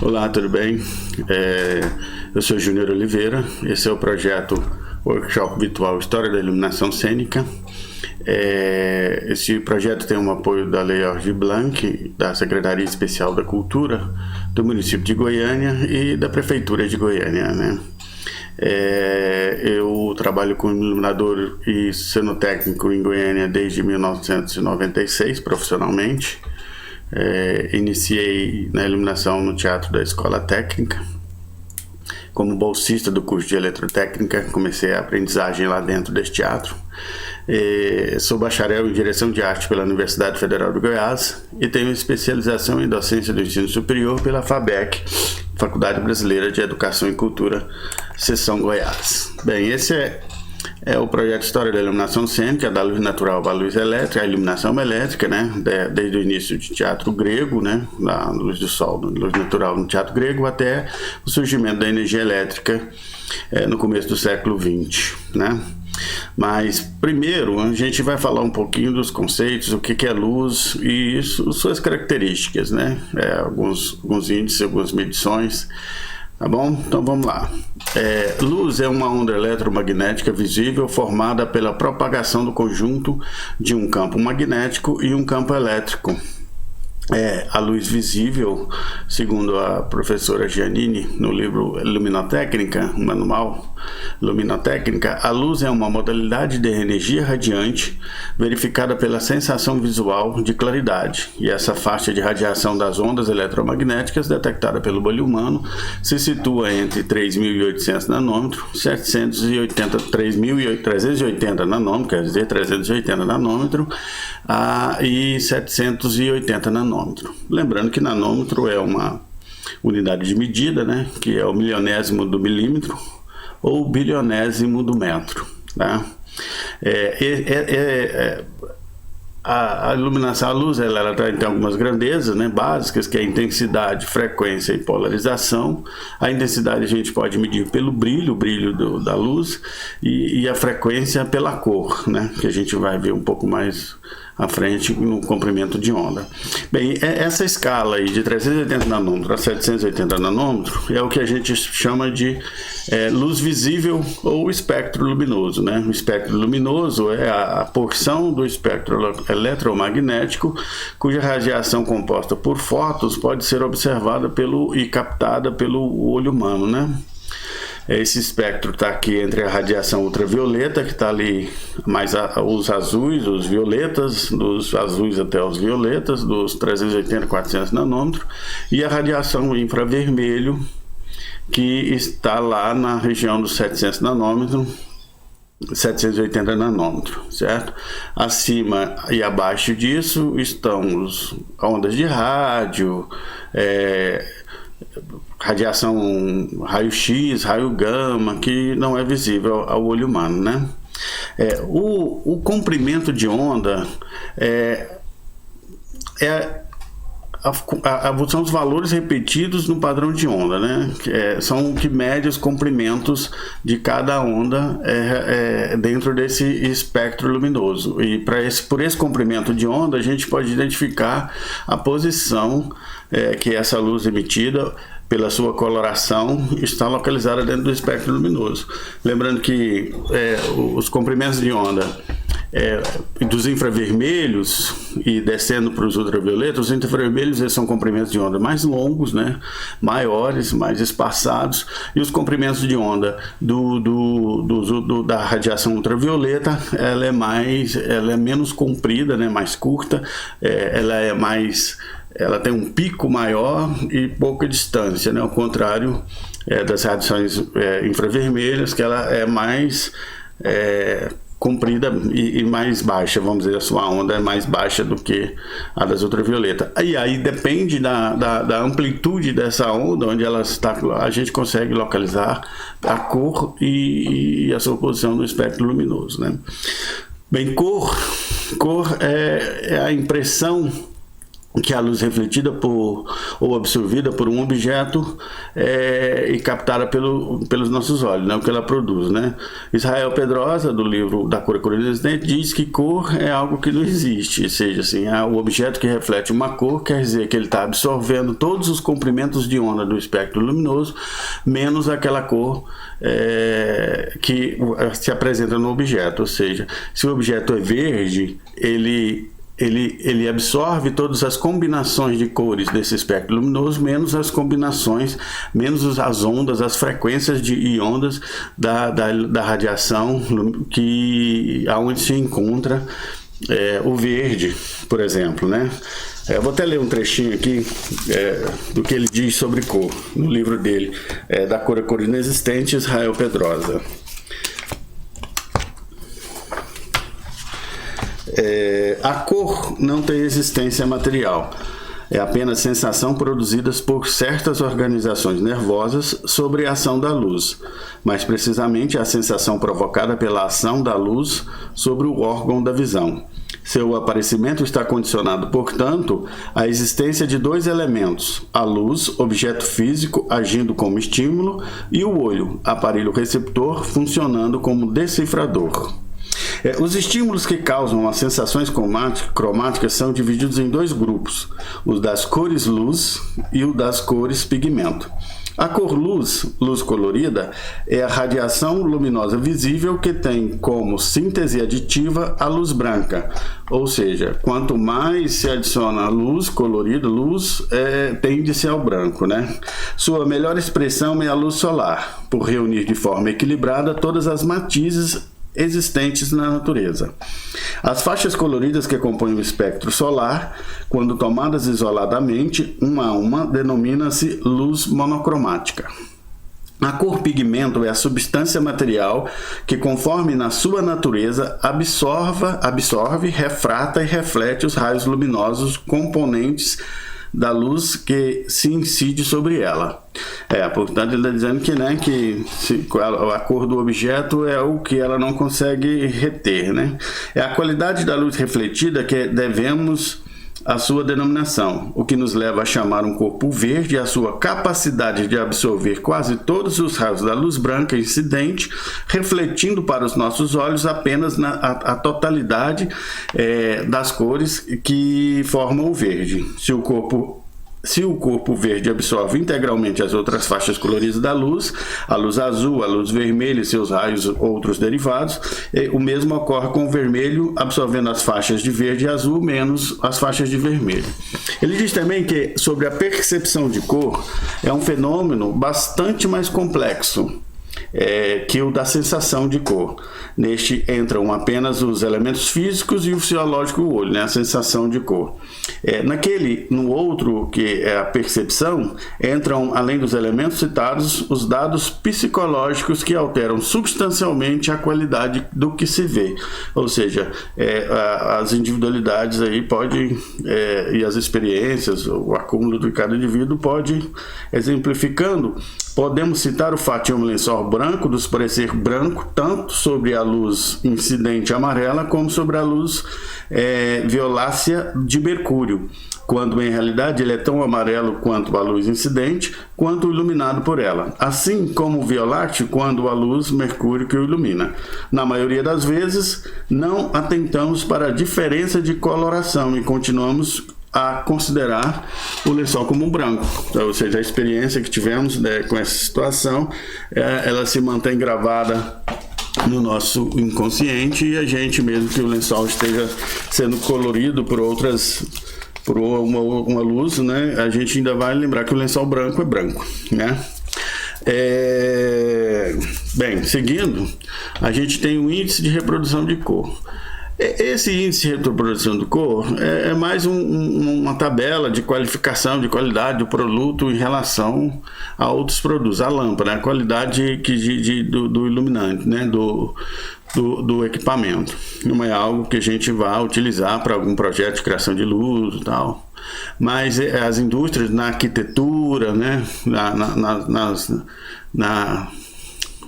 Olá, tudo bem? Eu sou Júnior Oliveira, esse é o projeto Workshop Virtual História da Iluminação Cênica. Esse projeto tem um apoio da Lei Aldir Blanc, da Secretaria Especial da Cultura do município de Goiânia e da Prefeitura de Goiânia, né? Eu trabalho como iluminador e cenotécnico em Goiânia desde 1996, profissionalmente. Iniciei na iluminação no Teatro da Escola Técnica. Como bolsista do curso de Eletrotécnica, comecei a aprendizagem lá dentro desse teatro. Sou bacharel em Direção de Arte pela Universidade Federal de Goiás e tenho especialização em Docência do Ensino Superior pela FABEC, Faculdade Brasileira de Educação e Cultura, Seção Goiás. Bem, esse é o projeto História da Iluminação Cênica, da luz natural à luz elétrica, a iluminação elétrica, né? Desde o início de teatro grego, né? Da luz do sol, luz natural no teatro grego, até o surgimento da energia elétrica no começo do século XX, né? Mas primeiro a gente vai falar um pouquinho dos conceitos, o que é luz e suas características, né? Alguns índices, algumas medições. Tá bom? Então vamos lá. Luz é uma onda eletromagnética visível formada pela propagação do conjunto de um campo magnético e um campo elétrico. A luz visível, segundo a professora Giannini, no livro Luminotécnica, o manual Luminotécnica, a luz é uma modalidade de energia radiante verificada pela sensação visual de claridade, e essa faixa de radiação das ondas eletromagnéticas detectada pelo olho humano se situa entre 3.800 nanômetros e 380 nanômetros, quer dizer, 380 nanômetros e 780 nanômetros. Lembrando que nanômetro é uma unidade de medida, né, que é o milionésimo do milímetro ou bilionésimo do metro, tá? A iluminação, a luz, ela tem algumas grandezas, né, básicas, que é a intensidade, frequência e polarização. A intensidade a gente pode medir pelo brilho, da luz, e a frequência pela cor, né, que a gente vai ver um pouco mais à frente no comprimento de onda. Bem, essa escala aí de 380 nanômetros a 780 nanômetros é o que a gente chama de luz visível ou espectro luminoso, né? O espectro luminoso é a porção do espectro eletromagnético cuja radiação composta por fótons pode ser observada e captada pelo olho humano, né? Esse espectro está aqui entre a radiação ultravioleta, que está ali, mais os azuis, os violetas, dos azuis até os violetas, dos 380 a 400 nanômetros, e a radiação infravermelho, que está lá na região dos 700 nanômetros, 780 nanômetros, certo? Acima e abaixo disso estão as ondas de rádio, radiação raio-x, raio gama, que não é visível ao olho humano, né? O comprimento de onda são os valores repetidos no padrão de onda, né? São que mede os comprimentos de cada onda dentro desse espectro luminoso. E por esse comprimento de onda a gente pode identificar a posição que essa luz emitida, pela sua coloração, está localizada dentro do espectro luminoso. Lembrando que os comprimentos de onda dos infravermelhos e descendo para os ultravioletas, os infravermelhos são comprimentos de onda mais longos, né, maiores, mais espaçados, e os comprimentos de onda da radiação ultravioleta, ela é menos comprida, né, mais curta, ela tem um pico maior e pouca distância, né? Ao contrário das radiações infravermelhas, que ela é mais comprida e mais baixa, vamos dizer, a sua onda é mais baixa do que a das ultravioletas. E aí depende da amplitude dessa onda, onde ela está, a gente consegue localizar a cor e a sua posição no espectro luminoso, né? Bem, cor é a impressão que é a luz refletida ou absorvida por um objeto e captada pelos nossos olhos, né, o que ela produz, né? Israel Pedrosa, do livro Da Cor Inexistente, diz que cor é algo que não existe, ou seja, assim, o objeto que reflete uma cor quer dizer que ele está absorvendo todos os comprimentos de onda do espectro luminoso, menos aquela cor que se apresenta no objeto, ou seja, se o objeto é verde, ele absorve todas as combinações de cores desse espectro luminoso, menos as combinações, menos as ondas, as frequências de ondas da radiação aonde se encontra o verde, por exemplo, né? Eu vou até ler um trechinho aqui do que ele diz sobre cor, no livro dele, Da Cor Inexistente, Israel Pedrosa. A cor não tem existência material, é apenas sensação produzida por certas organizações nervosas sobre a ação da luz, mais precisamente a sensação provocada pela ação da luz sobre o órgão da visão. Seu aparecimento está condicionado, portanto, à existência de dois elementos: a luz, objeto físico agindo como estímulo, e o olho, aparelho receptor funcionando como decifrador. Os estímulos que causam as sensações cromáticas são divididos em dois grupos, os das cores luz e o das cores pigmento. A cor luz, luz colorida, é a radiação luminosa visível que tem como síntese aditiva a luz branca, ou seja, quanto mais se adiciona luz colorida, tende-se ao branco, né? Sua melhor expressão é a luz solar, por reunir de forma equilibrada todas as matizes existentes na natureza. As faixas coloridas que compõem o espectro solar, quando tomadas isoladamente, uma a uma, denomina-se luz monocromática. A cor pigmento é a substância material que, conforme na sua natureza, absorve, refrata e reflete os raios luminosos componentes da luz que se incide sobre ela. Portanto, ele está dizendo que a cor do objeto é o que ela não consegue reter, né? É a qualidade da luz refletida que devemos a sua denominação, o que nos leva a chamar um corpo verde a sua capacidade de absorver quase todos os raios da luz branca incidente, refletindo para os nossos olhos apenas a totalidade das cores que formam o verde. Se o corpo verde absorve integralmente as outras faixas coloridas da luz, a luz azul, a luz vermelha e seus raios outros derivados, o mesmo ocorre com o vermelho absorvendo as faixas de verde e azul menos as faixas de vermelho. Ele diz também que sobre a percepção de cor é um fenômeno bastante mais complexo que o da sensação de cor. Neste entram apenas os elementos físicos e o fisiológico do olho, né? A sensação de cor. No outro, que é a percepção, entram, além dos elementos citados, os dados psicológicos que alteram substancialmente a qualidade do que se vê. Ou seja, as individualidades aí e as experiências, o acúmulo de cada indivíduo pode, exemplificando, podemos citar o fatídico lençol branco, dos parecer branco, tanto sobre a luz incidente amarela como sobre a luz violácea de Mercúrio, quando em realidade ele é tão amarelo quanto a luz incidente, quanto iluminado por ela, assim como o violáceo quando a luz Mercúrio que o ilumina. Na maioria das vezes, não atentamos para a diferença de coloração e continuamos a considerar o lençol como um branco. Então, ou seja, a experiência que tivemos com essa situação, ela se mantém gravada no nosso inconsciente, e a gente, mesmo que o lençol esteja sendo colorido por uma luz, né, a gente ainda vai lembrar que o lençol branco é branco, né? Bem, seguindo, a gente tem o índice de reprodução de cor. Esse índice de reprodução de cor é mais uma tabela de qualificação, de qualidade do produto em relação a outros produtos. A lâmpada, a qualidade do iluminante, né? do equipamento. Não é algo que a gente vá utilizar para algum projeto de criação de luz e tal. Mas as indústrias na arquitetura, né?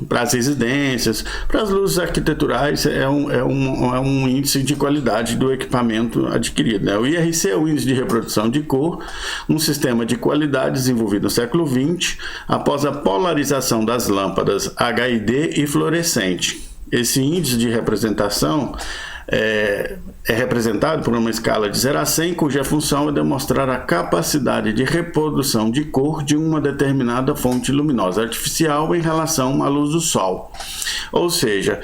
para as residências, para as luzes arquiteturais, é um índice de qualidade do equipamento adquirido, né? O IRC é o índice de reprodução de cor, um sistema de qualidade desenvolvido no século XX, após a polarização das lâmpadas HID e fluorescente. Esse índice de representação é representado por uma escala de 0 a 100, cuja função é demonstrar a capacidade de reprodução de cor de uma determinada fonte luminosa artificial em relação à luz do sol. Ou seja,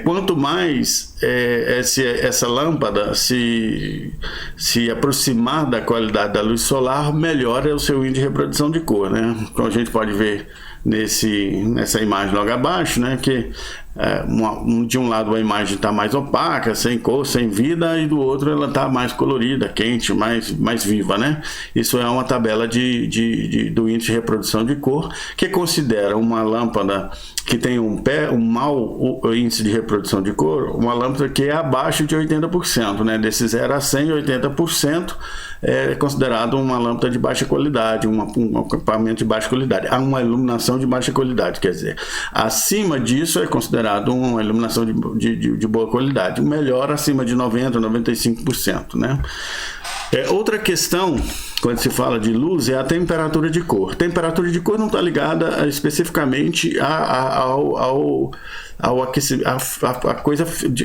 quanto mais essa lâmpada se aproximar da qualidade da luz solar, melhor é o seu índice de reprodução de cor, né? Como a gente pode ver nessa imagem logo abaixo, né, que de um lado a imagem está mais opaca, sem cor, sem vida, e do outro ela está mais colorida, quente, mais viva, né? Isso é uma tabela do índice de reprodução de cor, que considera uma lâmpada que tem um mau índice de reprodução de cor, uma lâmpada que é abaixo de 80%, né? Desse 0 a 100, 80% é considerado uma lâmpada de baixa qualidade, um equipamento de baixa qualidade, uma iluminação de baixa qualidade, quer dizer, acima disso é considerado uma iluminação de boa qualidade, o melhor acima de 90%, 95%, né? Outra questão, quando se fala de luz, é a temperatura de cor. Temperatura de cor não está ligada especificamente ao aquecimento,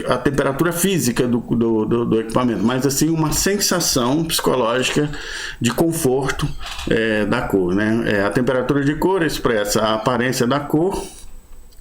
a temperatura física do equipamento, mas assim uma sensação psicológica de conforto da cor, né? A temperatura de cor expressa a aparência da cor,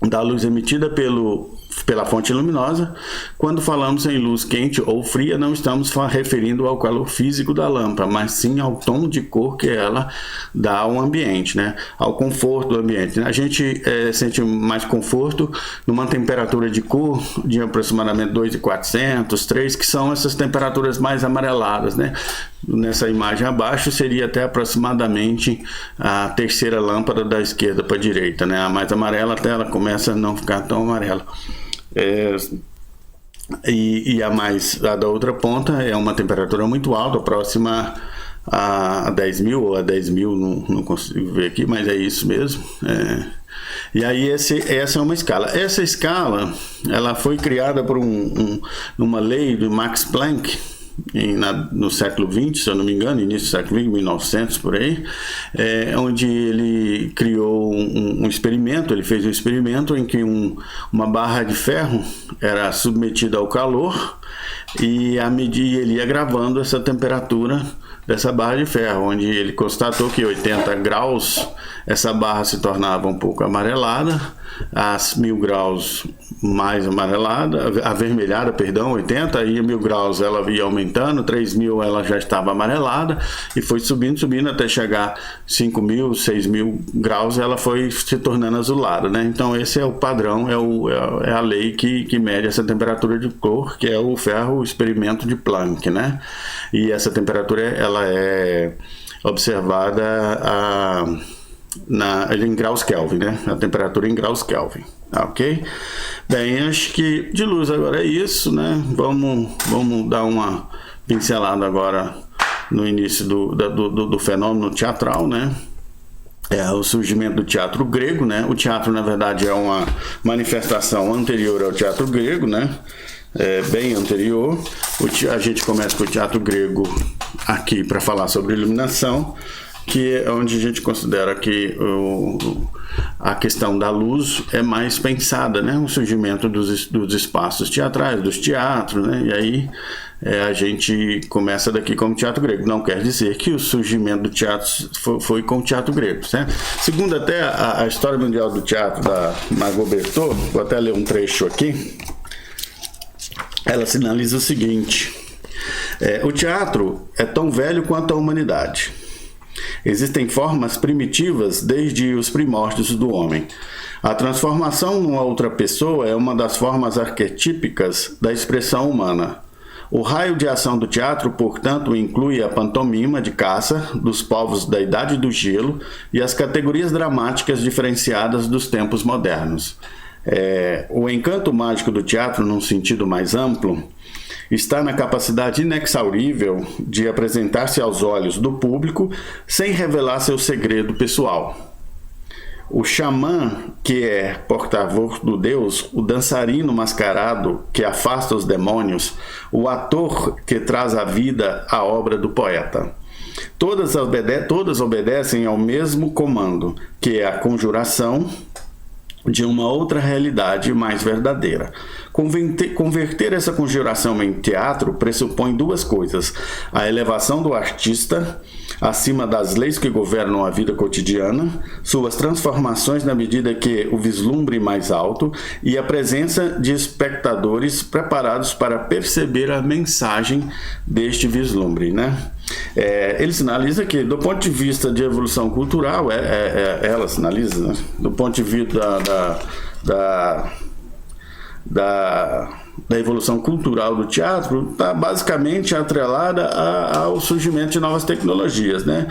da luz emitida pela fonte luminosa. Quando falamos em luz quente ou fria, não estamos referindo ao calor físico da lâmpada, mas sim ao tom de cor que ela dá ao ambiente, né? Ao conforto do ambiente. A gente sente mais conforto numa temperatura de cor de aproximadamente 2.400, 3, que são essas temperaturas mais amareladas, né? Nessa imagem abaixo seria até aproximadamente a terceira lâmpada da esquerda para a direita, né? A mais amarela até ela começa a não ficar tão amarela. E a da outra ponta é uma temperatura muito alta, próxima a 10.000 ou a 10.000, não consigo ver aqui, mas é isso mesmo. E aí essa é uma escala. Essa escala ela foi criada por numa lei do Max Planck, no século XX, se eu não me engano, início do século XX, 1900 por aí, onde ele criou um experimento. Ele fez um experimento em que uma barra de ferro era submetida ao calor e à medida ele ia gravando essa temperatura dessa barra de ferro, onde ele constatou que 80 graus essa barra se tornava um pouco amarelada, a 1.000 graus mais amarelada, avermelhada, perdão, 80, e a 1.000 graus ela ia aumentando, 3.000 ela já estava amarelada, e foi subindo até chegar 5.000, 6.000 graus, ela foi se tornando azulada, né? Então esse é o padrão, é a lei que mede essa temperatura de cor, que é o ferro experimento de Planck, né? E essa temperatura ela é observada em graus Kelvin, né? A temperatura em graus Kelvin, ok? Bem, acho que de luz agora é isso, né? Vamos dar uma pincelada agora no início do fenômeno teatral, né? O surgimento do teatro grego, né? O teatro, na verdade, é uma manifestação anterior ao teatro grego, né? Bem anterior. A gente começa com o teatro grego aqui para falar sobre iluminação, que é onde a gente considera que a questão da luz é mais pensada, né? O surgimento dos espaços teatrais, dos teatros, né? E aí a gente começa daqui como teatro grego. Não quer dizer que o surgimento do teatro foi com o teatro grego, certo? Segundo até a História Mundial do Teatro da Margot Berthaud, vou até ler um trecho aqui, ela sinaliza o seguinte: o teatro é tão velho quanto a humanidade. Existem formas primitivas desde os primórdios do homem. A transformação numa outra pessoa é uma das formas arquetípicas da expressão humana. O raio de ação do teatro, portanto, inclui a pantomima de caça dos povos da Idade do Gelo e as categorias dramáticas diferenciadas dos tempos modernos. O encanto mágico do teatro, num sentido mais amplo, está na capacidade inexaurível de apresentar-se aos olhos do público sem revelar seu segredo pessoal. o xamã, que é porta-voz do Deus, o dançarino mascarado, que afasta os demônios, o ator que traz à vida a obra do poeta. Todas obedecem ao mesmo comando, que é a conjuração de uma outra realidade mais verdadeira. Converter essa conjuração em teatro pressupõe duas coisas: a elevação do artista acima das leis que governam a vida cotidiana, suas transformações na medida que o vislumbre mais alto, e a presença de espectadores preparados para perceber a mensagem deste vislumbre, né? Ele sinaliza que, do ponto de vista de evolução cultural, ela sinaliza, né? Do ponto de vista da evolução cultural do teatro, está basicamente atrelada ao surgimento de novas tecnologias, né?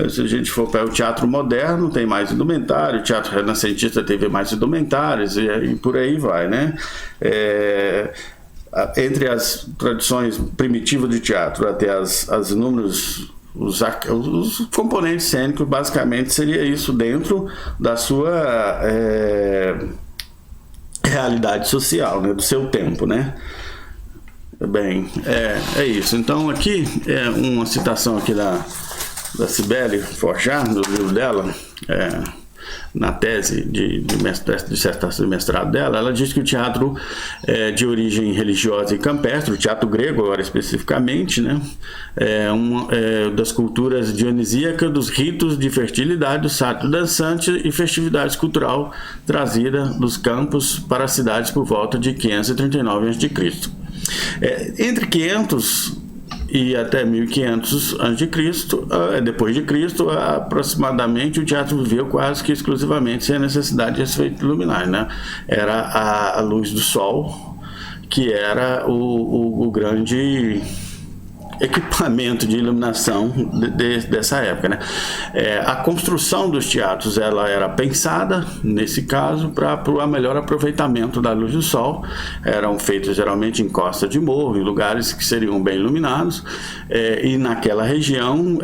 Se a gente for para o teatro moderno, tem mais indumentário, o teatro renascentista teve mais indumentários, e por aí vai, né? Entre as tradições primitivas de teatro até as inúmeros os componentes cênicos, basicamente seria isso dentro da sua realidade social, né, do seu tempo, né? Bem, é isso. Então aqui é uma citação aqui da Cibele Forjar, no livro dela, na tese de dissertação de mestrado dela. Ela diz que o teatro é de origem religiosa e campestre, o teatro grego agora especificamente, né, das culturas dionisíacas, dos ritos de fertilidade, do sátiro dançante e festividades cultural trazida dos campos para as cidades por volta de 539 a.C. Entre 500 e até 1500 a.C., depois de Cristo, aproximadamente, o teatro viveu quase que exclusivamente sem a necessidade de efeitos luminários, né? Era a luz do sol, que era o grande equipamento de iluminação dessa época, né? A construção dos teatros, ela era pensada, nesse caso, para o melhor aproveitamento da luz do sol. Eram feitos geralmente em costa de morro, em lugares que seriam bem iluminados, e naquela região,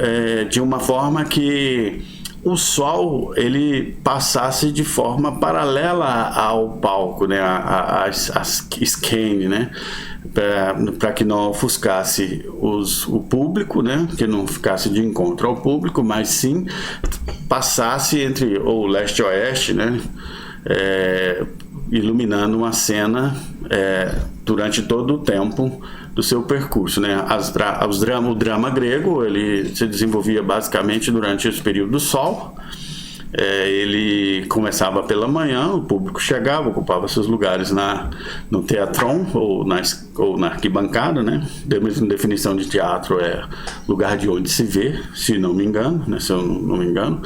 de uma forma que o sol ele passasse de forma paralela ao palco, né, a esquene, né, para que não ofuscasse o público, né, que não ficasse de encontro ao público, mas sim passasse entre o leste e oeste, né, iluminando uma cena durante todo o tempo do seu percurso, né? O drama grego ele se desenvolvia basicamente durante esse período do sol. Ele começava pela manhã, o público chegava, ocupava seus lugares no teatron ou na arquibancada, né? Da mesma definição de teatro é lugar de onde se vê, se não me engano, né? Se eu não me engano.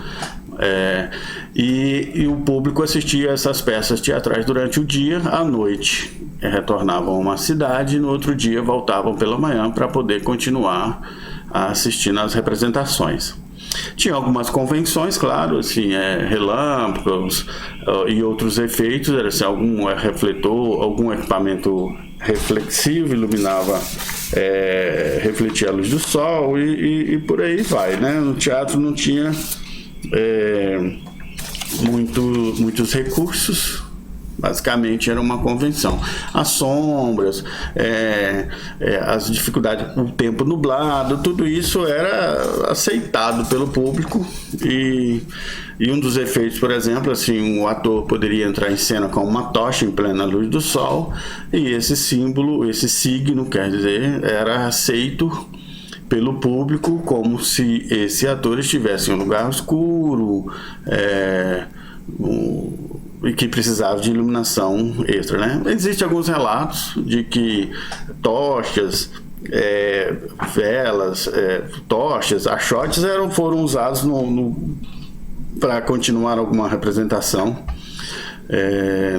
E o público assistia a essas peças teatrais durante o dia. À noite retornavam a uma cidade e no outro dia voltavam pela manhã para poder continuar assistindo às representações. Tinha algumas convenções, claro, assim, relâmpagos e outros efeitos, era assim, algum refletor, algum equipamento reflexivo iluminava, refletia a luz do sol e por aí vai, né? No teatro não tinha muitos recursos. Basicamente era uma convenção. As sombras, as dificuldades, o tempo nublado, tudo isso era aceitado pelo público e um dos efeitos, por exemplo, assim, o ator poderia entrar em cena com uma tocha em plena luz do sol e esse símbolo, esse signo, quer dizer, era aceito pelo público como se esse ator estivesse em um lugar escuro, e que precisava de iluminação extra, né? Existem alguns relatos de que tochas, velas, tochas, achotes foram usados para continuar alguma representação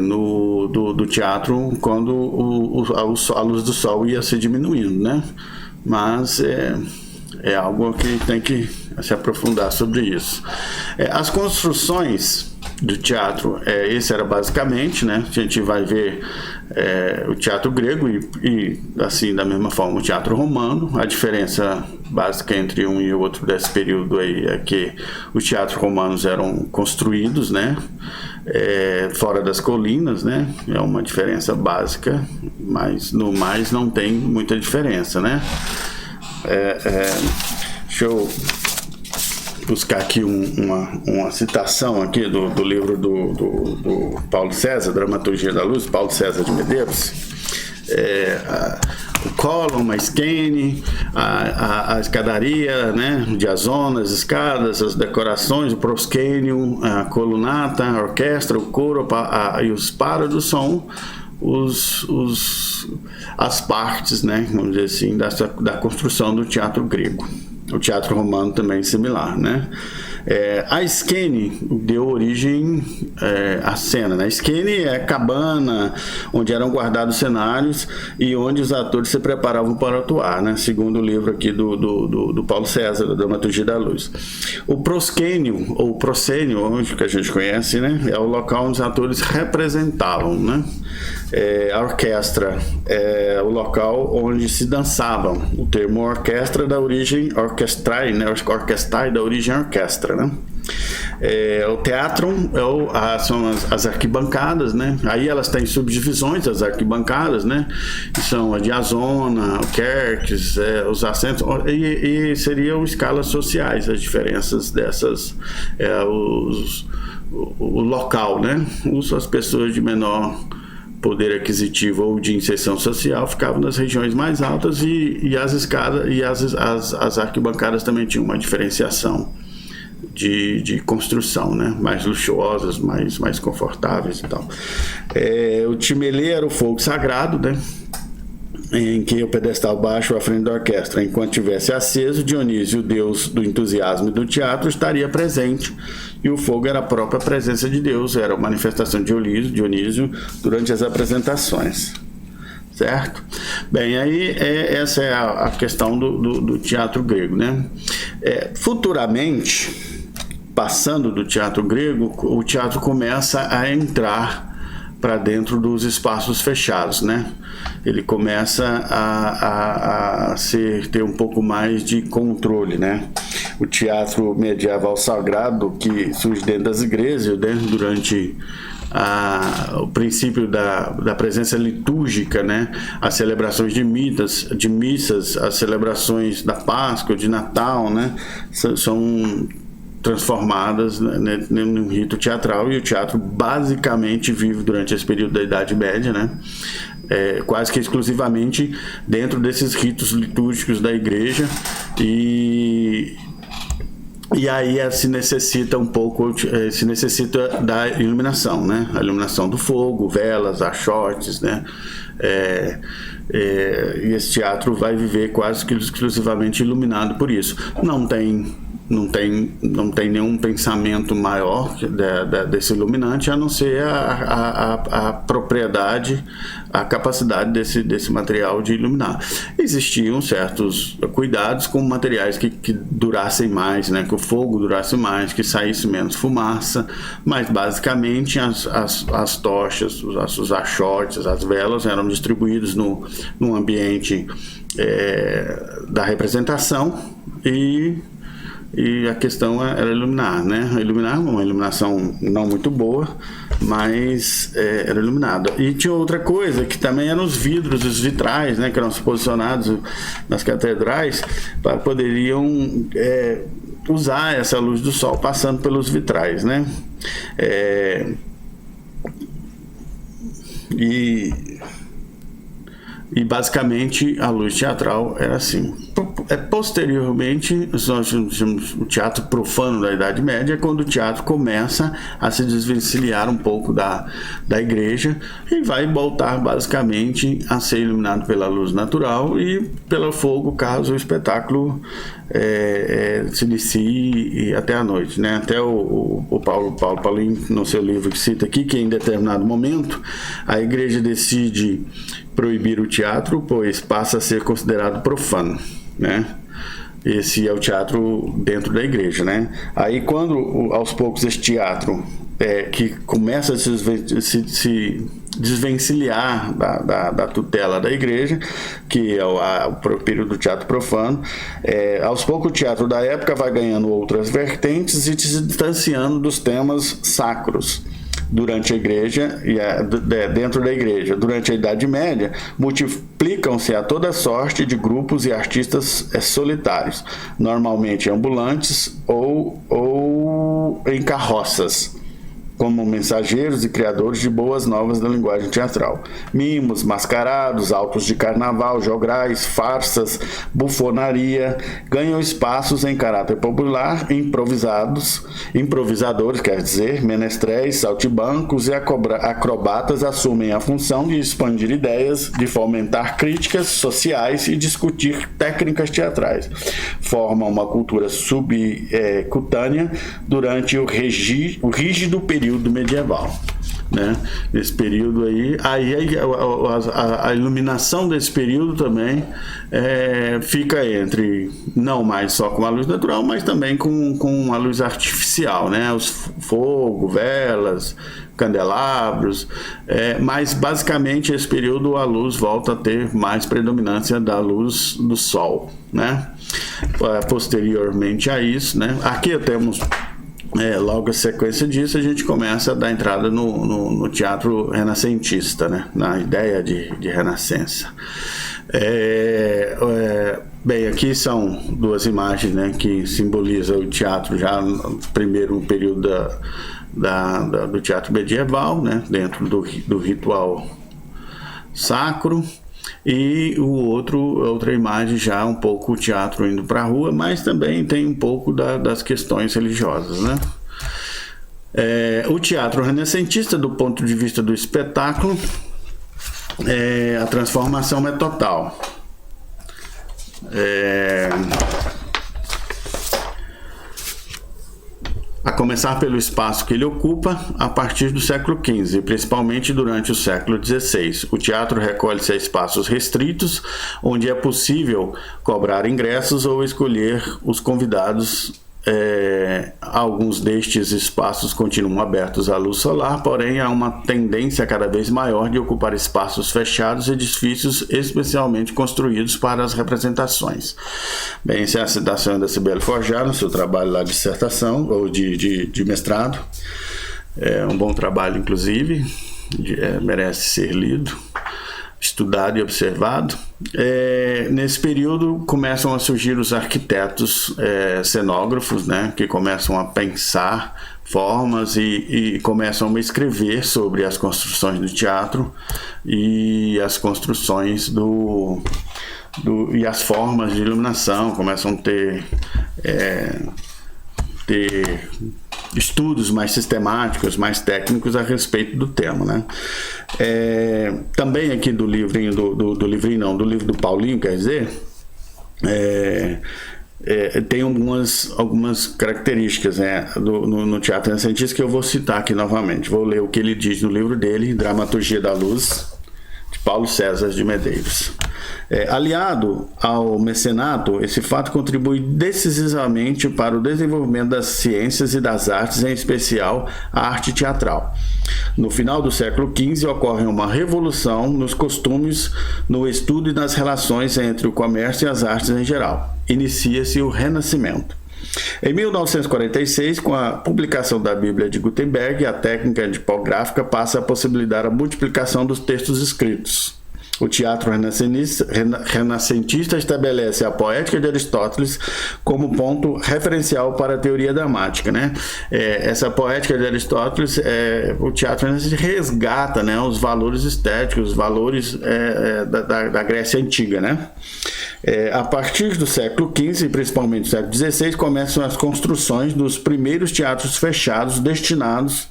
do teatro quando a luz do sol ia se diminuindo, né? Mas é algo que tem que se aprofundar sobre isso. As construções do teatro, esse era basicamente, né? A gente vai ver o teatro grego e assim da mesma forma o teatro romano. A diferença básica entre um e o outro desse período aí é que os teatros romanos eram construídos, né, fora das colinas, né, é uma diferença básica, mas no mais não tem muita diferença, né. Deixa eu buscar aqui uma citação aqui do livro do Paulo César, Dramaturgia da Luz, Paulo César de Medeiros. O cólon, a esquene, a escadaria, né, de as escadas, as decorações, o prosquênio, a colunata, a orquestra, o coro e os párados são as partes, né, vamos dizer assim, da construção do teatro grego. O teatro romano também é similar, né? A esquene deu origem à cena, né? A esquene é a cabana onde eram guardados cenários e onde os atores se preparavam para atuar, né? Segundo o livro aqui do Paulo César, da Dramaturgia da Luz. O prosquênio, ou proscênio, onde que a gente conhece, né? É o local onde os atores representavam, né? A orquestra é o local onde se dançavam. O termo orquestra da origem orquestrae, né? Orquestai da origem orquestra, né? O teatro são as arquibancadas, né? Aí elas têm subdivisões, as arquibancadas, né? Que são a diazona, o querques, os assentos, e seriam escalas sociais, as diferenças dessas, o local, né? As pessoas de menor poder aquisitivo ou de inserção social ficavam nas regiões mais altas e as escadas e as arquibancadas também tinham uma diferenciação de construção, né? Mais luxuosas, mais confortáveis e tal. O timelê era o fogo sagrado, né? Em que o pedestal baixo à frente da orquestra. Enquanto tivesse aceso, Dionísio, o deus do entusiasmo e do teatro, estaria presente, e o fogo era a própria presença de Deus, era a manifestação de Dionísio durante as apresentações. Certo? Bem, aí essa é a questão do teatro grego, né? Futuramente, passando do teatro grego, o teatro começa a entrar para dentro dos espaços fechados, né? Ele começa a ter um pouco mais de controle, né? O teatro medieval sagrado que surge dentro das igrejas, né? Durante o princípio da presença litúrgica, né? As celebrações de missas, as celebrações da Páscoa, de Natal, né? São transformadas, né, num rito teatral, e o teatro basicamente vive durante esse período da Idade Média, né? Quase que exclusivamente dentro desses ritos litúrgicos da igreja, e aí se necessita da iluminação, né? A iluminação do fogo, velas, achotes, né? E esse teatro vai viver quase que exclusivamente iluminado por isso. Não tem nenhum pensamento maior desse iluminante, a não ser a propriedade, a capacidade desse material de iluminar. Existiam certos cuidados com materiais que durassem mais, né? Que o fogo durasse mais, que saísse menos fumaça, mas basicamente as tochas, os achotes, as velas eram distribuídos no ambiente da representação, e a questão era iluminar, né? Iluminar, uma iluminação não muito boa, mas era iluminada. E tinha outra coisa, que também eram os vidros, os vitrais, né? Que eram posicionados nas catedrais, poderiam usar essa luz do sol passando pelos vitrais, né? E basicamente a luz teatral era assim. Posteriormente, nós chamamos o teatro profano da Idade Média, quando o teatro começa a se desvencilhar um pouco da igreja e vai voltar basicamente a ser iluminado pela luz natural e pelo fogo, caso o espetáculo se inicie até a noite, né? Até o Paulinho, no seu livro, que cita aqui que em determinado momento a igreja decide proibir o teatro, pois passa a ser considerado profano, né? Esse é o teatro dentro da igreja, né? Aí, quando aos poucos esse teatro que começa a se desvencilhar da tutela da igreja, que é o período do teatro profano. Aos poucos o teatro da época vai ganhando outras vertentes e se distanciando dos temas sacros durante a igreja e dentro da igreja. Durante a Idade Média, multiplicam-se a toda sorte de grupos e artistas solitários, normalmente ambulantes ou em carroças, como mensageiros e criadores de boas novas da linguagem teatral. Mimos, mascarados, autos de carnaval, jograis, farsas, bufonaria, ganham espaços em caráter popular, improvisadores, quer dizer, menestréis, saltimbancos e acrobatas assumem a função de expandir ideias, de fomentar críticas sociais e discutir técnicas teatrais. Formam uma cultura subcutânea durante o rígido período medieval, né? Nesse período aí a iluminação desse período também fica entre não mais só com a luz natural, mas também com a luz artificial, né? Os fogo, velas, candelabros, mas basicamente esse período a luz volta a ter mais predominância da luz do sol, né? Posteriormente a isso, né? Aqui temos logo a sequência disso, a gente começa a dar entrada no teatro renascentista, né? Na ideia de renascença. Bem, aqui são duas imagens, né, que simbolizam o teatro já no primeiro período do teatro medieval, né, dentro do ritual sacro. E outra imagem já um pouco o teatro indo para a rua, mas também tem um pouco das questões religiosas, né? O teatro renascentista, do ponto de vista do espetáculo, a transformação é total. A começar pelo espaço que ele ocupa a partir do século XV, principalmente durante o século XVI. O teatro recolhe-se a espaços restritos, onde é possível cobrar ingressos ou escolher os convidados. Alguns destes espaços continuam abertos à luz solar, porém há uma tendência cada vez maior de ocupar espaços fechados e edifícios especialmente construídos para as representações. Bem, essa é a citação da Cibele Forjar no seu trabalho lá de dissertação ou de mestrado. É um bom trabalho, inclusive, merece ser lido, estudado e observado. Nesse período começam a surgir os arquitetos cenógrafos, né, que começam a pensar formas e começam a escrever sobre as construções do teatro e as construções e as formas de iluminação, começam a ter estudos mais sistemáticos, mais técnicos a respeito do tema, né? Também aqui do livro do Paulinho, quer dizer, tem algumas características, né, no teatro renascentista que eu vou citar aqui novamente. Vou ler o que ele diz no livro dele, Dramaturgia da Luz, de Paulo César de Medeiros. Aliado ao mecenato, esse fato contribui decisivamente para o desenvolvimento das ciências e das artes, em especial a arte teatral. No final do século XV ocorre uma revolução nos costumes, no estudo e nas relações entre o comércio e as artes em geral. Inicia-se o Renascimento. Em 1946, com a publicação da Bíblia de Gutenberg, a técnica tipográfica passa a possibilitar a multiplicação dos textos escritos. O teatro renascentista estabelece a poética de Aristóteles como ponto referencial para a teoria dramática, né? Essa poética de Aristóteles, o teatro renascentista resgata, né, os valores estéticos, os valores da Grécia Antiga, né? A partir do século XV, principalmente do século XVI, começam as construções dos primeiros teatros fechados destinados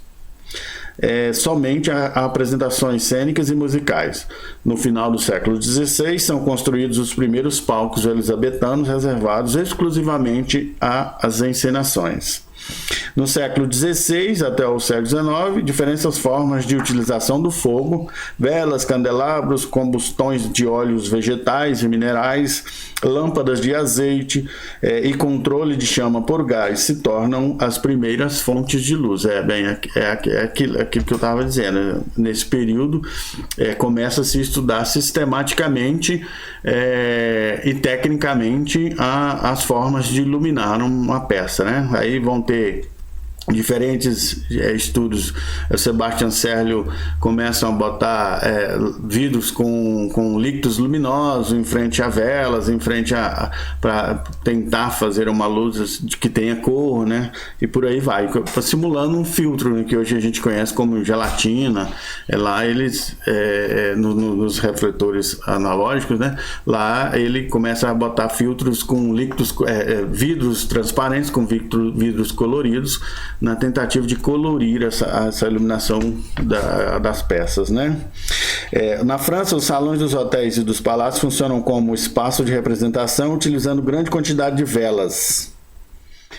somente a apresentações cênicas e musicais. No final do século XVI, são construídos os primeiros palcos elisabetanos reservados exclusivamente às encenações. No século XVI até o século XIX, diferentes formas de utilização do fogo, velas, candelabros, combustões de óleos vegetais e minerais, lâmpadas de azeite e controle de chama por gás se tornam as primeiras fontes de luz. Aquilo que eu estava dizendo. Nesse período, começa a se estudar sistematicamente e tecnicamente as formas de iluminar uma peça, né? Aí vão ter diferentes estudos. O Sebastian Serlio começam a botar vidros com líquidos luminosos em frente a velas, em frente para tentar fazer uma luz que tenha cor, né? E por aí vai, simulando um filtro, né, que hoje a gente conhece como gelatina. Lá eles nos refletores analógicos, né? Lá ele começa a botar filtros com líquidos, vidros transparentes com vidros coloridos, na tentativa de colorir essa iluminação das peças, né? Na França, os salões dos hotéis e dos palácios funcionam como espaço de representação, utilizando grande quantidade de velas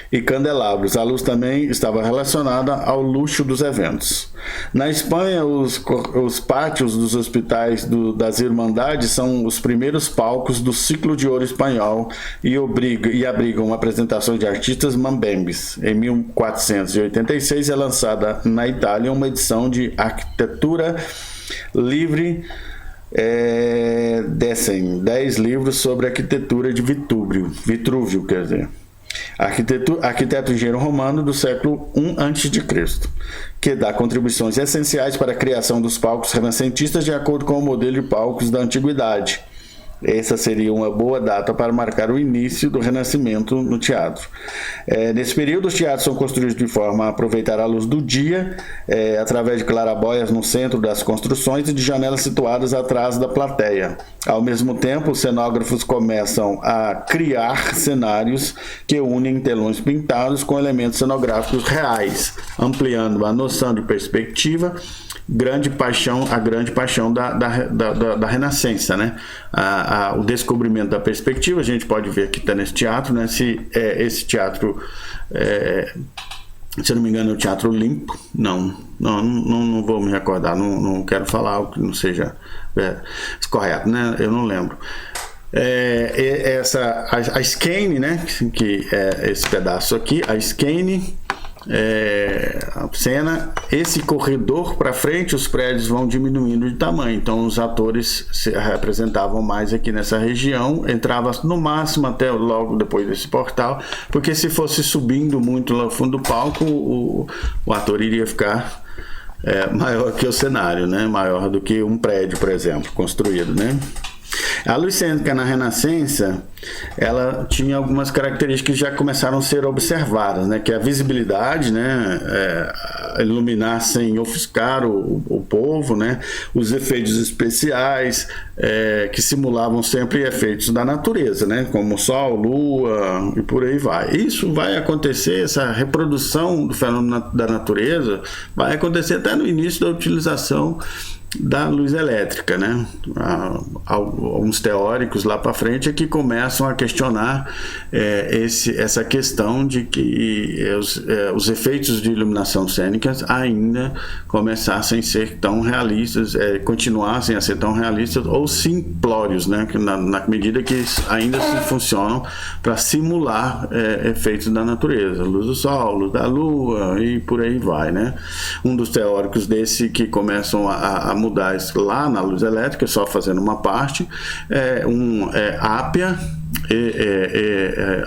e candelabros. A luz também estava relacionada ao luxo dos eventos. Na Espanha, os pátios dos hospitais das Irmandades são os primeiros palcos do ciclo de ouro espanhol e abrigam apresentações de artistas mambembes. Em 1486 é lançada na Itália uma edição de Arquitetura Livre, 10 livros sobre arquitetura de Vitrúvio, quer dizer. Arquiteto engenheiro romano do século I a.C., que dá contribuições essenciais para a criação dos palcos renascentistas de acordo com o modelo de palcos da antiguidade. Essa seria uma boa data para marcar o início do Renascimento no teatro. Nesse período, os teatros são construídos de forma a aproveitar a luz do dia, através de clarabóias no centro das construções e de janelas situadas atrás da plateia. Ao mesmo tempo, os cenógrafos começam a criar cenários que unem telões pintados com elementos cenográficos reais, ampliando a noção de perspectiva, a grande paixão da Renascença, né? O descobrimento da perspectiva, a gente pode ver que está nesse teatro, né? Esse teatro, se eu não me engano, é o Teatro Olimpo. Não vou me recordar, não quero falar algo que não seja correto, né? Eu não lembro. A Scène, né? Que é esse pedaço aqui, a Scène. A cena, esse corredor para frente, os prédios vão diminuindo de tamanho, então os atores se representavam mais aqui nessa região, entrava no máximo até logo depois desse portal, porque se fosse subindo muito lá no fundo do palco, o ator iria ficar maior que o cenário, né? Maior do que um prédio, por exemplo, construído, né? A luz cênica na Renascença, ela tinha algumas características que já começaram a ser observadas, né? Que é a visibilidade, né? Iluminar sem ofuscar o povo, né? Os efeitos especiais, que simulavam sempre efeitos da natureza, né? Como sol, lua e por aí vai. Isso vai acontecer, essa reprodução do fenômeno da natureza vai acontecer até no início da utilização da luz elétrica, né? Alguns teóricos lá para frente é que começam a questionar essa questão de que os efeitos de iluminação cênica ainda começassem a ser tão realistas, continuassem a ser tão realistas ou simplórios, né? Na medida que ainda se funcionam para simular efeitos da natureza, luz do sol, luz da lua e por aí vai, né? Um dos teóricos desse que começam a mudar isso lá na luz elétrica, só fazendo uma parte, Appia,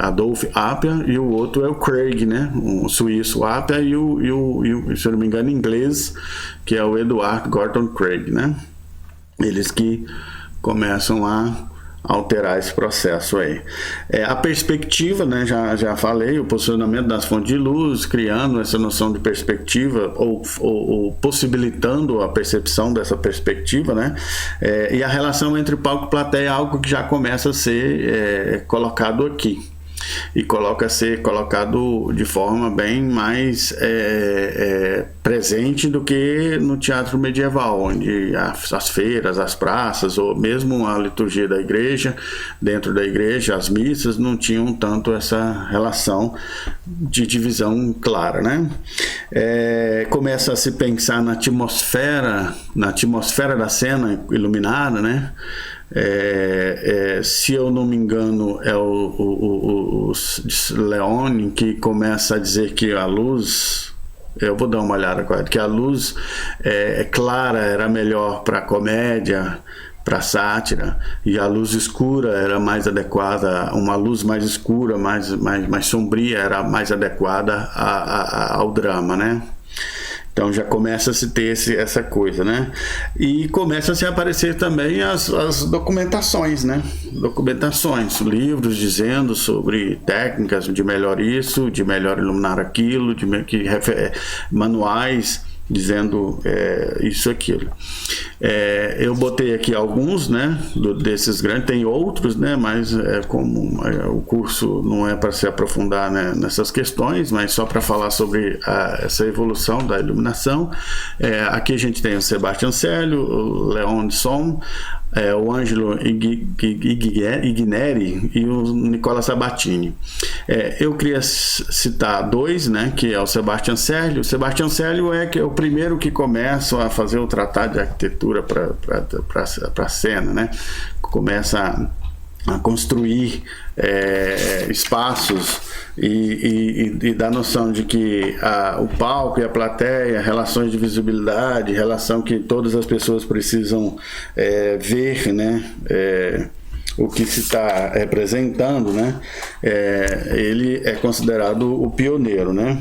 Adolf Appia, e o outro é o Craig, né? Um suíço Appia e se eu não me engano, inglês, que é o Edward Gordon Craig, né? Eles que começam a alterar esse processo aí. A perspectiva, né, já falei, o posicionamento das fontes de luz, criando essa noção de perspectiva ou possibilitando a percepção dessa perspectiva, né, e a relação entre palco e plateia é algo que já começa a ser colocado aqui. E ser colocado de forma bem mais presente do que no teatro medieval, onde as feiras, as praças, ou mesmo a liturgia da igreja, dentro da igreja, as missas não tinham tanto essa relação de divisão clara, né? Começa a se pensar na atmosfera da cena iluminada, né? Se eu não me engano, é o Leone que começa a dizer que a luz, eu vou dar uma olhada agora, que a luz clara era melhor para comédia, para sátira, e a luz escura era mais adequada, uma luz mais escura, mais sombria, era mais adequada ao drama, né? Então já começa a se ter essa coisa, né? E começa a se aparecer também as documentações, né? Livros dizendo sobre técnicas de melhor isso, de melhor iluminar aquilo, manuais dizendo isso, aquilo. Eu botei aqui alguns, né, desses grandes, tem outros, né, mas como o curso não é para se aprofundar, né, nessas questões, mas só para falar sobre essa evolução da iluminação. Aqui a gente tem o Sebastian Célio, o Leon Son, o Ângelo Igneri e o Nicola Sabatini. Eu queria citar dois, né, que é o Sebastian Célio. O Sebastian Célio que é o primeiro que começa a fazer o tratado de arquitetura para a cena, né? Começa a construir espaços e dá noção de que o palco e a plateia, relações de visibilidade, relação que todas as pessoas precisam ver, né? O que se está representando, né? Ele é considerado o pioneiro, né?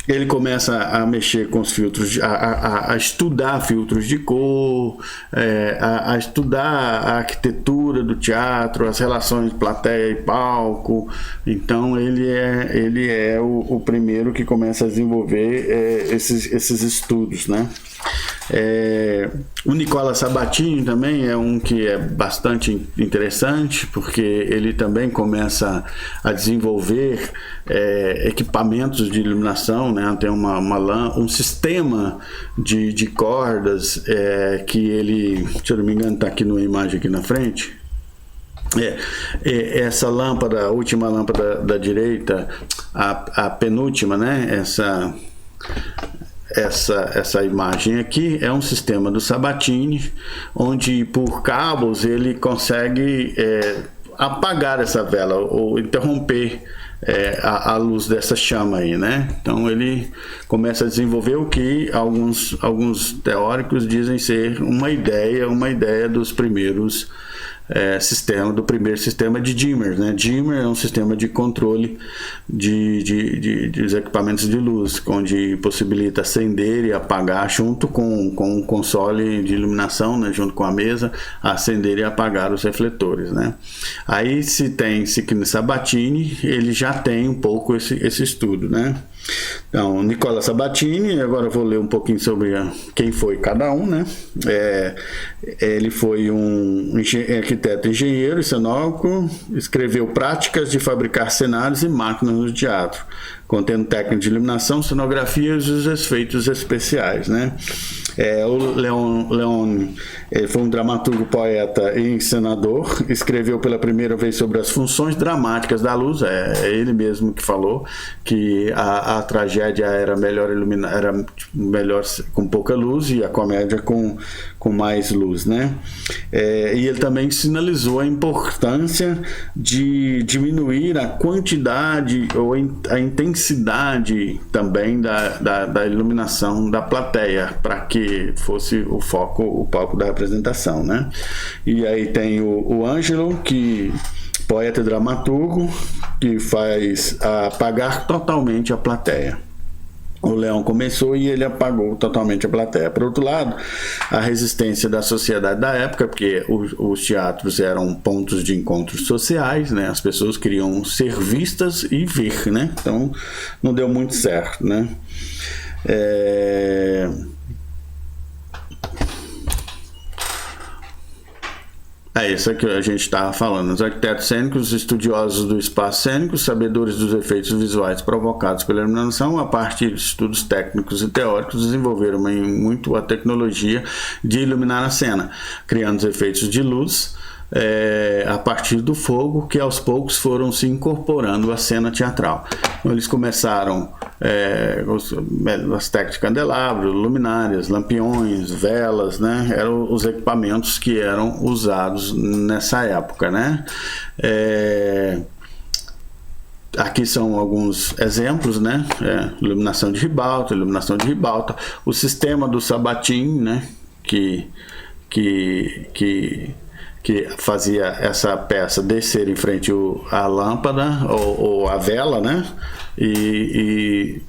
Ele começa a mexer com os filtros, a estudar filtros de cor, a estudar a arquitetura do teatro, as relações de plateia e palco. Então ele é o primeiro que começa a desenvolver esses estudos, né? O Nicola Sabatini também é um que é bastante interessante, porque ele também começa a desenvolver equipamentos de iluminação, né? Tem um sistema de cordas que ele, se eu não me engano, está aqui numa imagem aqui na frente. Essa lâmpada, a última lâmpada da direita, a penúltima, né? Essa imagem aqui é um sistema do Sabatini, onde por cabos ele consegue apagar essa vela ou interromper a luz dessa chama aí, né? Então ele começa a desenvolver o que alguns teóricos dizem ser uma ideia dos primeiros do primeiro sistema de dimmer, né? Dimmer é um sistema de controle dos equipamentos de luz, onde possibilita acender e apagar junto com um console de iluminação, né? Junto com a mesa, acender e apagar os refletores, né? Aí se Sabatini, ele já tem um pouco esse estudo, né? Então, Nicola Sabatini, agora eu vou ler um pouquinho sobre quem foi cada um, né? Ele foi um arquiteto, engenheiro e cenógrafo, escreveu práticas de fabricar cenários e máquinas no teatro, contendo técnicas de iluminação, cenografias e os efeitos especiais, né? O Leone foi um dramaturgo, poeta e encenador, escreveu pela primeira vez sobre as funções dramáticas da luz. É ele mesmo que falou que a tragédia era melhor com pouca luz e a comédia com mais luz, né? E ele também sinalizou a importância de diminuir a quantidade ou a intensidade também da iluminação da plateia, para que fosse o palco da representação, né? E aí tem o Ângelo, poeta e dramaturgo, que faz apagar totalmente a plateia. O Leão começou e ele apagou totalmente a plateia. Por outro lado, a resistência da sociedade da época, porque os teatros eram pontos de encontros sociais, né? As pessoas queriam ser vistas e ver, né? Então não deu muito certo, né? É isso que a gente estava falando. Os arquitetos cênicos, estudiosos do espaço cênico, sabedores dos efeitos visuais provocados pela iluminação, a partir de estudos técnicos e teóricos, desenvolveram muito a tecnologia de iluminar a cena, criando os efeitos de luz a partir do fogo, que aos poucos foram se incorporando à cena teatral. Então, eles começaram as técnicas de candelabro, luminárias, lampiões, velas, né? Eram os equipamentos que eram usados nessa época, né? Aqui são alguns exemplos, né? Iluminação de ribalta, o sistema do sabatim, né? Que fazia essa peça descer em frente à lâmpada ou a vela, né? E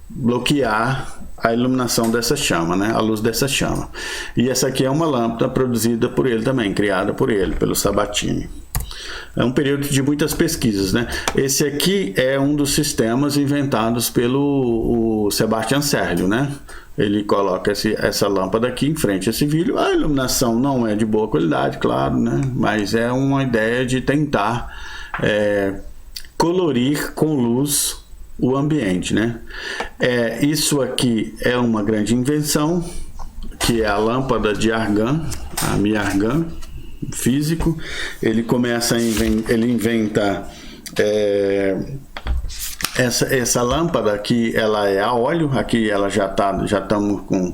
bloquear a iluminação dessa chama, né? A luz dessa chama. E essa aqui é uma lâmpada produzida por ele também, criada por ele, pelo Sabatini. É um período de muitas pesquisas, né? Esse aqui é um dos sistemas inventados pelo Sebastian Serlio, né? Ele coloca essa lâmpada aqui em frente a esse vidro. A iluminação não é de boa qualidade, claro, né? Mas é uma ideia de tentar colorir com luz o ambiente, né? Isso aqui é uma grande invenção, que é a lâmpada de argan, a Mi-Argan, físico. Ele começa ele inventa essa lâmpada que ela é a óleo. Aqui ela já estamos com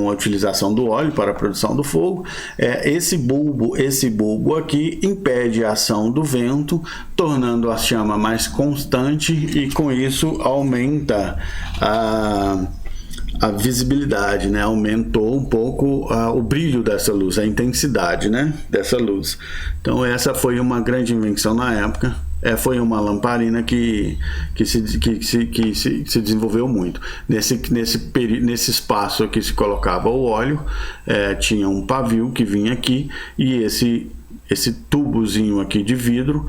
a utilização do óleo para a produção do fogo. Esse bulbo aqui impede a ação do vento, tornando a chama mais constante, e com isso aumenta a visibilidade, né? Aumentou um pouco o brilho dessa luz, a intensidade, né? Dessa luz. Então essa foi uma grande invenção na época. Foi uma lamparina que se desenvolveu muito. Nesse espaço aqui se colocava o óleo, tinha um pavio que vinha aqui, e esse tubozinho aqui de vidro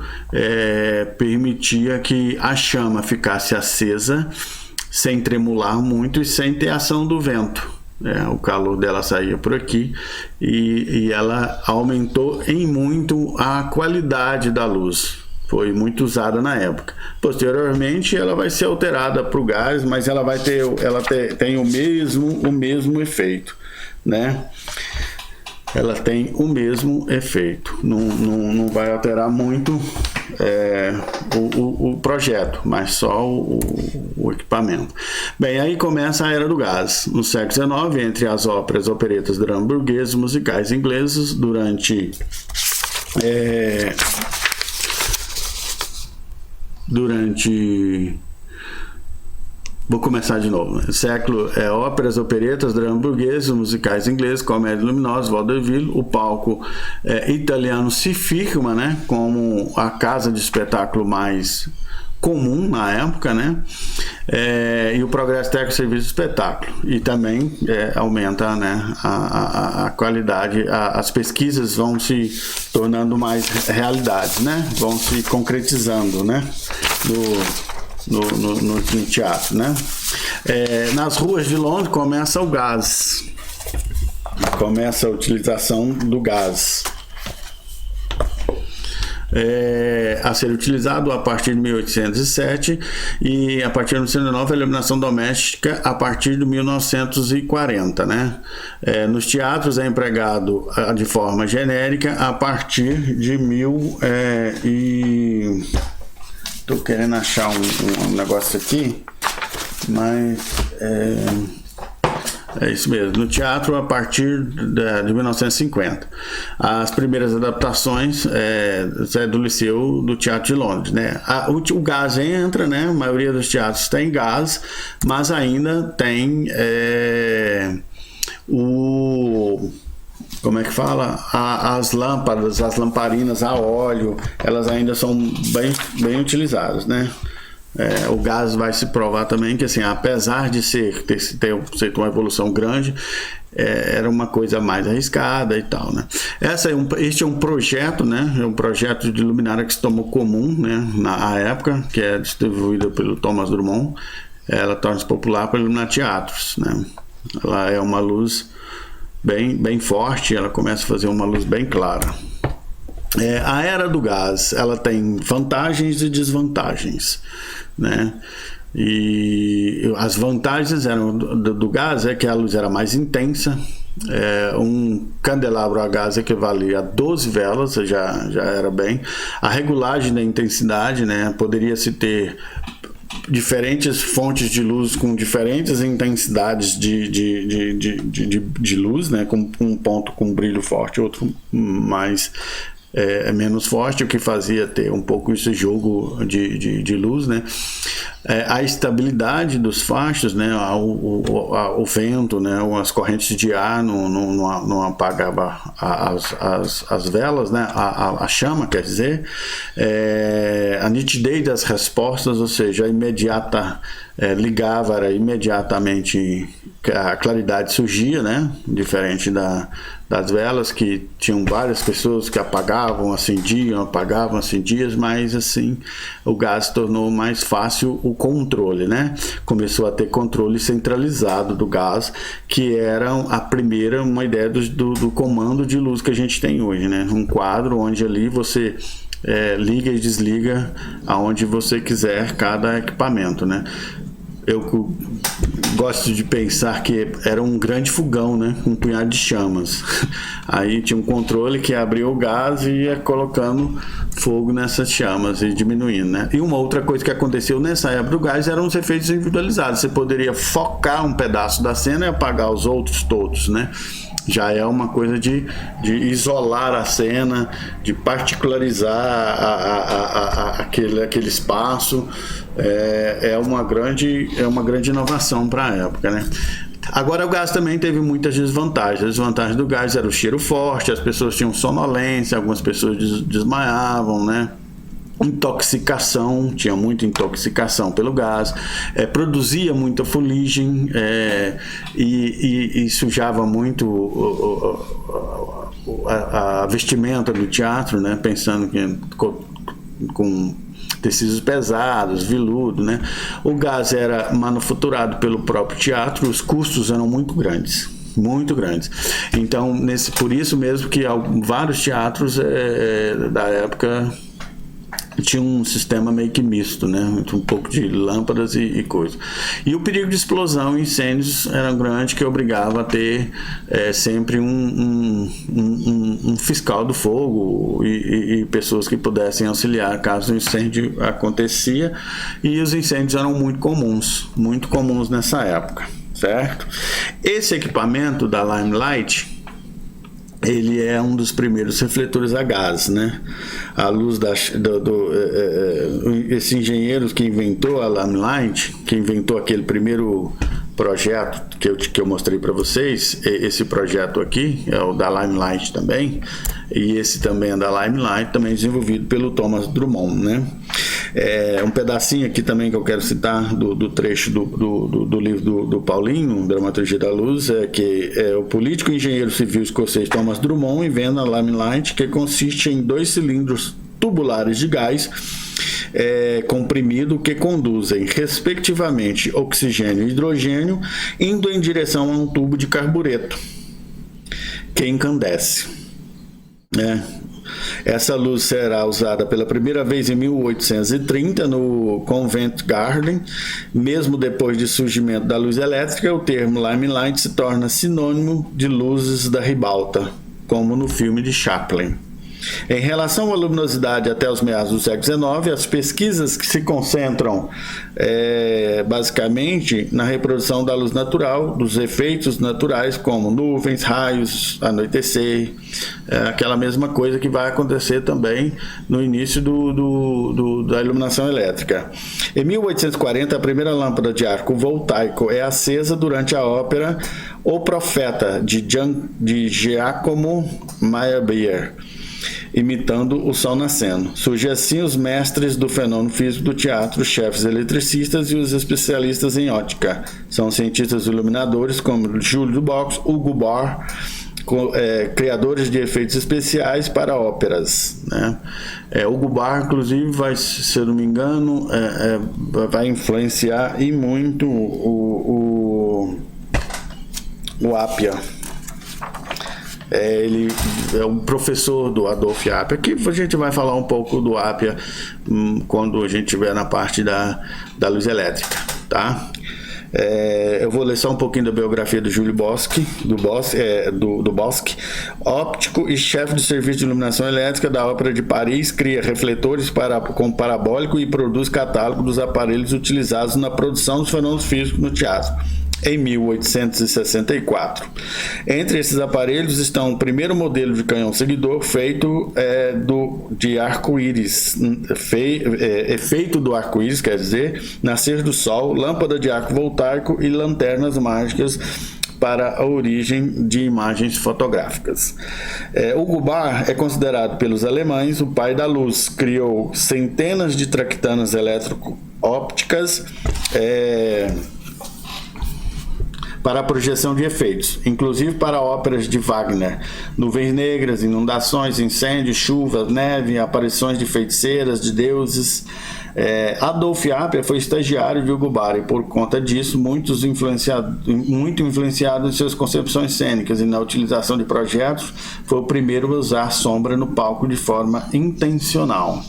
permitia que a chama ficasse acesa, sem tremular muito e sem ter ação do vento. O calor dela saía por aqui, e ela aumentou em muito a qualidade da luz. Foi muito usada na época. Posteriormente ela vai ser alterada para o gás, mas ela tem o mesmo efeito, né? Ela tem o mesmo efeito, não vai alterar muito o projeto, mas só o equipamento. Bem, aí começa a era do gás. No século XIX, entre as óperas, operetas, dramas burgueses, musicais ingleses, durante vou começar de novo, né? Século óperas, operetas, dramas burgueses, musicais ingleses, comédia luminosa, vaudeville. O palco italiano se firma, né, como a casa de espetáculo mais comum na época, né? E o progresso técnico, serviço de espetáculo, e também aumenta, né, a qualidade. As pesquisas vão se tornando mais realidades, né? Vão se concretizando, né? No teatro, né? Nas ruas de Londres começa o gás, começa a utilização do gás a ser utilizado a partir de 1807, e a partir de 1909 a iluminação doméstica a partir de 1940, né? Nos teatros é empregado de forma genérica a partir de Tô querendo achar um negócio aqui, mas é isso mesmo. No teatro, a partir de 1950. As primeiras adaptações do Liceu do Teatro de Londres, né? O gás entra, né? A maioria dos teatros tem gás, mas ainda tem como é que fala? As lâmpadas, as lamparinas a óleo, elas ainda são bem utilizadas, né? O gás vai se provar também que, assim, apesar de ter uma evolução grande, era uma coisa mais arriscada e tal, né? Este é um projeto, né? É um projeto de luminária que se tomou comum, né, na época, que é distribuída pelo Thomas Drummond. Ela torna-se popular para iluminar teatros, né? Ela é uma luz bem forte, ela começa a fazer uma luz bem clara. A era do gás, ela tem vantagens e desvantagens, né? E as vantagens eram do gás é que a luz era mais intensa. Um candelabro a gás equivalia a 12 velas, já era bem. A regulagem da intensidade, né? Poderia se ter diferentes fontes de luz com diferentes intensidades de luz, né? Com um ponto com brilho forte, outro mais menos forte, o que fazia ter um pouco esse jogo de luz, né? A estabilidade dos fachos, né? O vento, né? As correntes de ar não apagava as velas, né? A chama, quer dizer, a nitidez das respostas, ou seja, a imediata ligava, era imediatamente a claridade surgia, né? Diferente das velas, que tinham várias pessoas que apagavam, acendiam, mas assim o gás tornou mais fácil o controle, né? Começou a ter controle centralizado do gás, que era uma ideia do comando de luz que a gente tem hoje, né? Um quadro onde ali você liga e desliga aonde você quiser cada equipamento, né? Eu gosto de pensar que era um grande fogão, né? Com um punhado de chamas. Aí tinha um controle que abria o gás e ia colocando fogo nessas chamas e diminuindo, né? E uma outra coisa que aconteceu nessa época do gás eram os efeitos individualizados. Você poderia focar um pedaço da cena e apagar os outros todos, né? Já é uma coisa de isolar a cena, de particularizar aquele espaço. É uma grande inovação para a época, né? Agora, o gás também teve muitas desvantagens. A desvantagem do gás era o cheiro forte, as pessoas tinham sonolência, algumas pessoas desmaiavam, né? Intoxicação, tinha muita intoxicação pelo gás, produzia muita fuligem e sujava muito a vestimenta do teatro, né? Pensando que com tecidos pesados, veludo, né? O gás era manufaturado pelo próprio teatro, os custos eram muito grandes. Então, por isso mesmo que vários teatros da época tinha um sistema meio que misto, né? Um pouco de lâmpadas e coisa. E o perigo de explosão e incêndios era grande, que obrigava a ter sempre um fiscal do fogo e pessoas que pudessem auxiliar caso o incêndio acontecia. E os incêndios eram muito comuns nessa época, certo? Esse equipamento da Limelight, ele é um dos primeiros refletores a gás, né? A luz esse engenheiro que inventou a Limelight, que inventou aquele primeiro projeto que eu mostrei para vocês, esse projeto aqui é o da Limelight também, e esse também é da Limelight, também desenvolvido pelo Thomas Drummond, né? Um pedacinho aqui também que eu quero citar do trecho do livro do Paulinho, Dramaturgia da Luz, que o político e engenheiro civil escocês Thomas Drummond inventa a Limelight, que consiste em 2 cilindros tubulares de gás comprimido que conduzem, respectivamente, oxigênio e hidrogênio, indo em direção a um tubo de carbureto que incandesce. Essa luz será usada pela primeira vez em 1830 no Covent Garden. Mesmo depois do surgimento da luz elétrica, o termo Limelight se torna sinônimo de luzes da ribalta, como no filme de Chaplin. Em relação à luminosidade até os meados do século XIX, as pesquisas que se concentram basicamente na reprodução da luz natural, dos efeitos naturais como nuvens, raios, anoitecer, aquela mesma coisa que vai acontecer também no início da iluminação elétrica. Em 1840, a primeira lâmpada de arco voltaico é acesa durante a ópera O Profeta, de Giacomo Meyerbeer, imitando o sol nascendo. Surgem assim os mestres do fenômeno físico do teatro, os chefes eletricistas e os especialistas em ótica. São cientistas iluminadores como Júlio Dubois, Hugo Barr, criadores de efeitos especiais para óperas, né? Hugo Barr, inclusive, vai, se eu não me engano, vai influenciar e muito o Appia. Ele é um professor do Adolf Appia, que a gente vai falar um pouco do Appia quando a gente estiver na parte da luz elétrica, tá? Eu vou ler só um pouquinho da biografia do Júlio Boschi, do Boschi, óptico e chefe de serviço de iluminação elétrica da Ópera de Paris, cria refletores com parabólico e produz catálogo dos aparelhos utilizados na produção dos fenômenos físicos no teatro. Em 1864. Entre esses aparelhos estão o primeiro modelo de canhão seguidor feito de arco-íris, efeito do arco-íris, quer dizer, nascer do sol, lâmpada de arco voltaico e lanternas mágicas para a origem de imagens fotográficas. Hugo Barr é considerado pelos alemães o pai da luz. Criou centenas de traquitanas eletro-ópticas para a projeção de efeitos, inclusive para óperas de Wagner, nuvens negras, inundações, incêndios, chuva, neve, aparições de feiticeiras, de deuses. Adolf Appia foi estagiário de Hugo Barr e, por conta disso, muito influenciado em suas concepções cênicas e na utilização de projetos, foi o primeiro a usar sombra no palco de forma intencional.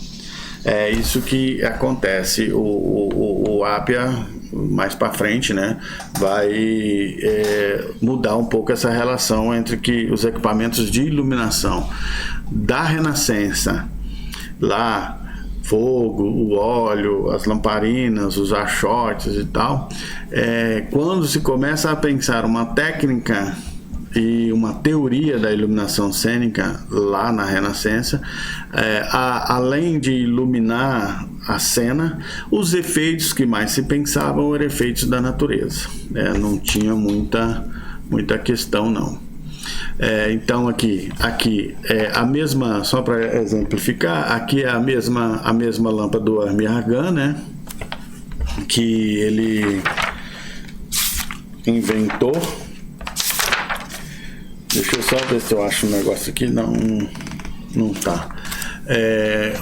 É isso que acontece. O Appia, mais para frente, né, vai mudar um pouco essa relação entre que os equipamentos de iluminação da Renascença, lá, fogo, o óleo, as lamparinas, os archotes e tal, quando se começa a pensar uma técnica e uma teoria da iluminação cênica lá na Renascença, além de iluminar a cena, os efeitos que mais se pensavam eram efeitos da natureza, não tinha muita questão não. Então aqui é a mesma, só para exemplificar, aqui é a mesma lâmpada do Armia-Argan, né, que ele inventou. Deixa eu só ver se eu acho um negócio aqui. Não tá.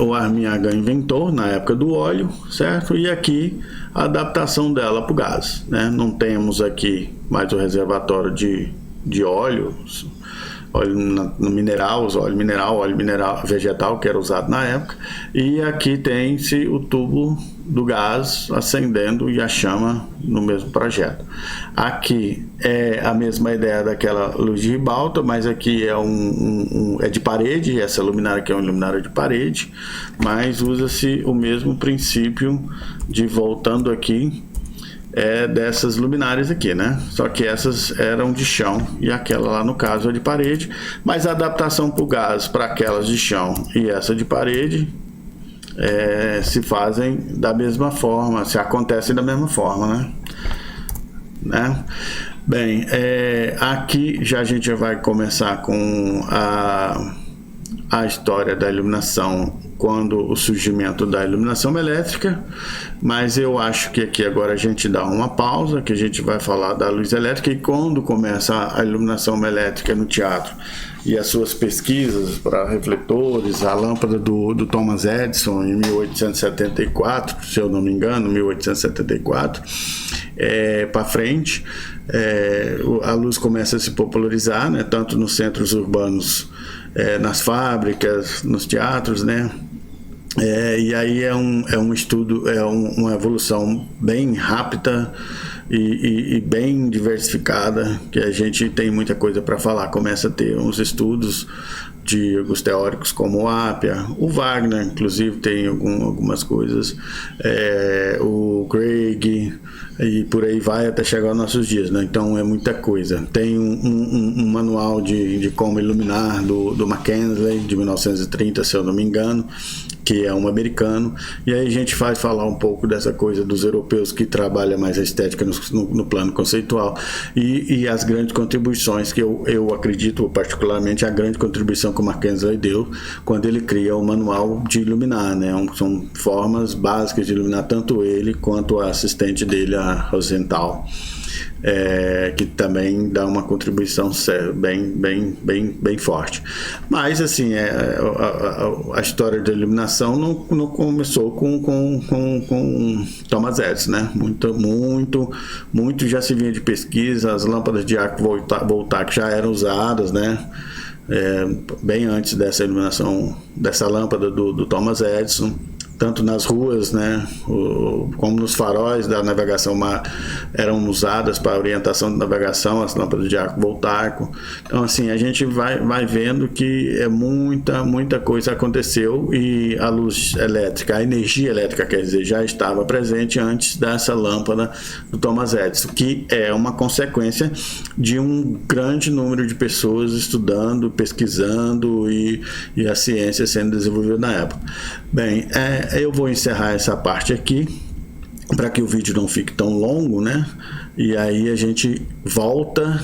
O Armia-Argan inventou na época do óleo, certo? E aqui a adaptação dela para o gás, né? Não temos aqui mais o reservatório de óleo no mineral, óleo mineral vegetal que era usado na época, e aqui tem-se o tubo do gás acendendo e a chama no mesmo projeto. Aqui é a mesma ideia daquela luz de ribalta, mas aqui é de parede, essa luminária aqui é uma luminária de parede, mas usa-se o mesmo princípio de, voltando aqui, dessas luminárias aqui, né? Só que essas eram de chão e aquela lá no caso é de parede, mas a adaptação para o gás para aquelas de chão e essa de parede se fazem da mesma forma, se acontecem da mesma forma, né? Bem, aqui já a gente vai começar com a história da iluminação, quando o surgimento da iluminação elétrica, mas eu acho que aqui agora a gente dá uma pausa, que a gente vai falar da luz elétrica e quando começa a iluminação elétrica no teatro e as suas pesquisas para refletores, a lâmpada do Thomas Edison em 1874, se eu não me engano, 1874, para frente, a luz começa a se popularizar, né, tanto nos centros urbanos, nas fábricas, nos teatros, né? E aí é um estudo, uma evolução bem rápida e bem diversificada, que a gente tem muita coisa para falar. Começa a ter uns estudos de alguns teóricos como o Appia, o Wagner, inclusive tem algumas coisas, o Craig, e por aí vai até chegar aos nossos dias, né? Então é muita coisa. Tem um manual de como iluminar do Mackenzie, de 1930, se eu não me engano, que é um americano, e aí a gente vai falar um pouco dessa coisa dos europeus que trabalham mais a estética no plano conceitual e as grandes contribuições que eu acredito, particularmente a grande contribuição que o Mackenzie deu quando ele cria o manual de iluminar, né? São formas básicas de iluminar tanto ele quanto a assistente dele, a Rosenthal, que também dá uma contribuição bem forte. Mas assim, a história da iluminação não começou com Thomas Edison, né? Muito já se vinha de pesquisa, as lâmpadas de arco voltaico já eram usadas, né? bem antes dessa iluminação, dessa lâmpada do Thomas Edison, tanto nas ruas, né, como nos faróis da navegação eram usadas para orientação de navegação, as lâmpadas de arco voltaico. Então, assim, a gente vai vendo que muita coisa aconteceu, e a luz elétrica, a energia elétrica, quer dizer, já estava presente antes dessa lâmpada do Thomas Edison, que é uma consequência de um grande número de pessoas estudando, pesquisando e a ciência sendo desenvolvida na época. Bem, eu vou encerrar essa parte aqui para que o vídeo não fique tão longo, né? E aí a gente volta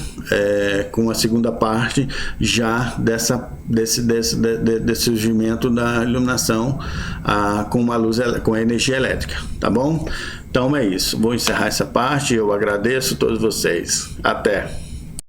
com a segunda parte já desse surgimento da iluminação com a energia elétrica, tá bom? Então é isso, vou encerrar essa parte. Eu agradeço a todos vocês. Até!